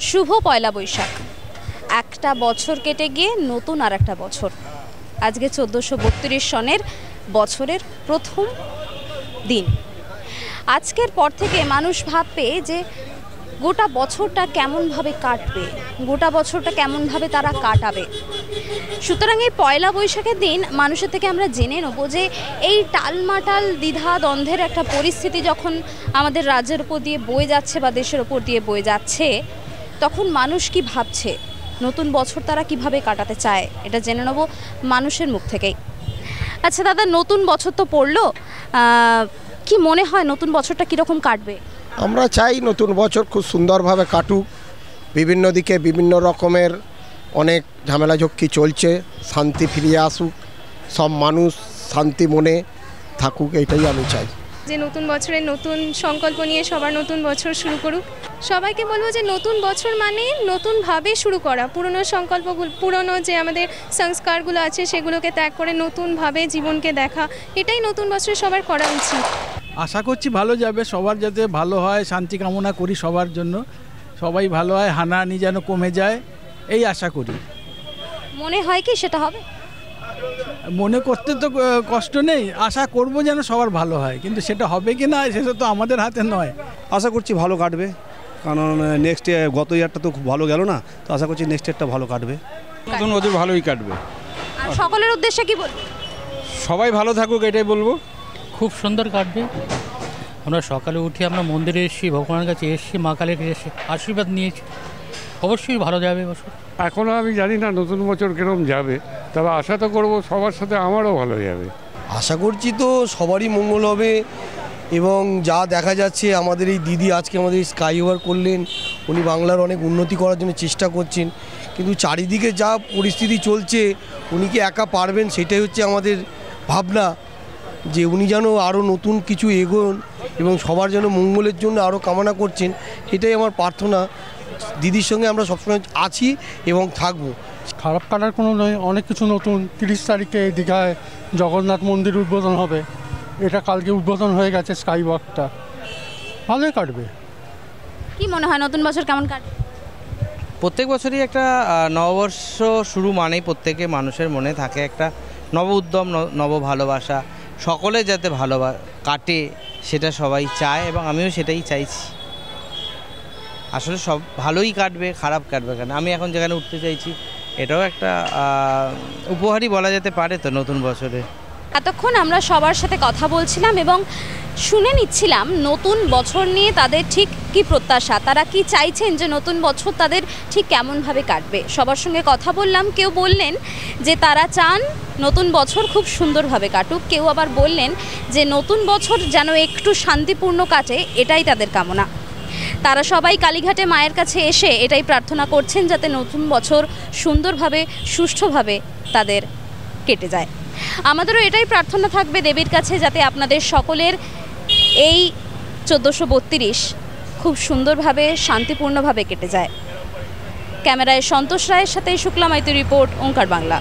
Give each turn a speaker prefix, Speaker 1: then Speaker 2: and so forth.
Speaker 1: শুভ পয়লা বৈশাখ। একটা বছর কেটে গিয়ে নতুন আর একটা বছর। আজকে 1432 সনের বছরের প্রথম দিন। আজকের পর থেকে মানুষ ভাববে যে গোটা বছরটা কেমনভাবে কাটবে, গোটা বছরটা কেমনভাবে তারা কাটাবে। সুতরাং এই পয়লা বৈশাখের দিন মানুষের থেকে আমরা জেনে নেব যে এই টালমাটাল দ্বিধা দ্বন্দ্বের একটা পরিস্থিতি যখন আমাদের রাজ্যের উপর দিয়ে বয়ে যাচ্ছে বা দেশের উপর দিয়ে বয়ে যাচ্ছে, তখন মানুষ কি ভাবছে, নতুন বছর তারা কিভাবে কাটাতে চায়, এটা জেনে নেব মানুষের মুখ থেকেই। আচ্ছা দাদা, নতুন বছর তো পড়লো, কি মনে হয় নতুন বছরটা কীরকম কাটবে?
Speaker 2: আমরা চাই নতুন বছর খুব সুন্দরভাবে কাটুক। বিভিন্ন দিকে বিভিন্ন রকমের অনেক ঝামেলা ঝক্কি চলছে, শান্তি ফিরিয়ে আসুক, সব মানুষ শান্তি মনে থাকুক, এইটাই আমি চাই।
Speaker 3: যে নতুন বছরের নতুন সংকল্প নিয়ে সবার নতুন বছর শুরু করুক। সবাইকে বলবো যে নতুন বছর মানে নতুনভাবে শুরু করা, পুরনো সংকল্পগুলো, পুরনো যে আমাদের সংস্কারগুলো আছে সেগুলোকে ত্যাগ করে নতুনভাবে জীবনকে দেখা, এটাই নতুন বছরে সবার করা উচিত।
Speaker 4: আশা করছি ভালো যাবে, সবার যাতে ভালো হয়, শান্তি কামনা করি সবার জন্য, সবাই ভালো হয়, হানাহানি যেন কমে যায়, এই আশা করি।
Speaker 1: মনে হয় কি সেটা হবে?
Speaker 4: মনে করতে তো কষ্ট নেই, আশা করব যেন সবার ভালো হয়, কিন্তু সেটা হবে কি না সেটা তো আমাদের হাতে নয়।
Speaker 5: আশা করছি ভালো কাটবে, কারণ নেক্সট গত ইয়ারটা তো খুব ভালো গেল না, তো আশা করছি নেক্সট ইয়ারটা ভালো কাটবে।
Speaker 6: নতুন বছর ভালোই কাটবে।
Speaker 1: আর সকলের উদ্দেশ্যে কি বলবো?
Speaker 6: সবাই ভালো থাকুক, এটাই বলবো।
Speaker 7: খুব সুন্দর কাটবে। আমরা সকালে উঠে আমরা মন্দিরে এসেছি, ভগবানের কাছে এসেছি, মা কালীর কাছে আশীর্বাদ নিয়েছি, অবশ্যই ভালো যাবে বছর।
Speaker 8: এখনও আমি জানি না নতুন বছর কিরকম যাবে, তবে আশা তো করবো সবার সাথে আমারও ভালো যাবে।
Speaker 9: আশা করছি তো সবারই মঙ্গল হবে, এবং যা দেখা যাচ্ছে আমাদের এই দিদি আজকে আমাদের স্কাই ওভার করলেন, উনি বাংলার অনেক উন্নতি করার জন্য চেষ্টা করছেন, কিন্তু চারিদিকে যা পরিস্থিতি চলছে উনি কি একা পারবেন, সেটাই হচ্ছে আমাদের ভাবনা, যে উনি যেন আরও নতুন কিছু এগোন এবং সবার যেন মঙ্গলের জন্য আরও কামনা করছেন, এটাই আমার প্রার্থনা। দিদির সঙ্গে আমরা সবসময় আছি এবং থাকবো।
Speaker 10: খারাপ কাটার কোনো নয়, অনেক কিছু নতুন। 30 তারিখে দীঘায় জগন্নাথ মন্দির উদ্বোধন হবে, এটা কালকে উদ্বোধন হয়ে গেছে, স্কাই ওয়াকটা ভালোই কাটবে।
Speaker 1: কি মনে হয় নতুন বছর কেমন কাটবে?
Speaker 11: প্রত্যেক বছরই একটা নববর্ষ শুরু মানেই প্রত্যেকে মানুষের মনে থাকে একটা নব উদ্যম, নব ভালোবাসা, সকলে যাতে ভালো কাটে সেটা সবাই চায় এবং আমিও সেটাই চাইছি। আসলে সব ভালোই কাটবে, খারাপ কাটবে কেন? আমি এখন যেখানে উঠতে চাইছি এটাও একটা উপহারই বলা যেতে পারে তো নতুন বছরে।
Speaker 1: এতক্ষণ আমরা সবার সাথে কথা বলছিলাম এবং শুনে নিচ্ছিলাম নতুন বছর নিয়ে তাদের ঠিক কি প্রত্যাশা, তারা কি চাইছেন যে নতুন বছর তাদের ঠিক কেমনভাবে কাটবে। সবার সঙ্গে কথা বললাম, কেউ বললেন যে তারা চান নতুন বছর খুব সুন্দরভাবে কাটুক, কেউ আবার বললেন যে নতুন বছর যেন একটু শান্তিপূর্ণ কাটে, এটাই তাদের কামনা। তারা সবাই কালীঘাটে মায়ের কাছে এসে এটাই প্রার্থনা করছেন যাতে নতুন বছর সুন্দরভাবে, সুষ্ঠুভাবে তাদের কেটে যায়। আমাদেরও এটাই প্রার্থনা থাকবে দেবীর কাছে, যাতে আপনাদের সকলের এই 1432 খুব সুন্দরভাবে, শান্তিপূর্ণভাবে কেটে যায়। ক্যামেরায় সন্তোষ রায়ের সাথে শুক্লা মাইতি রিপোর্ট, ওঙ্কার বাংলা।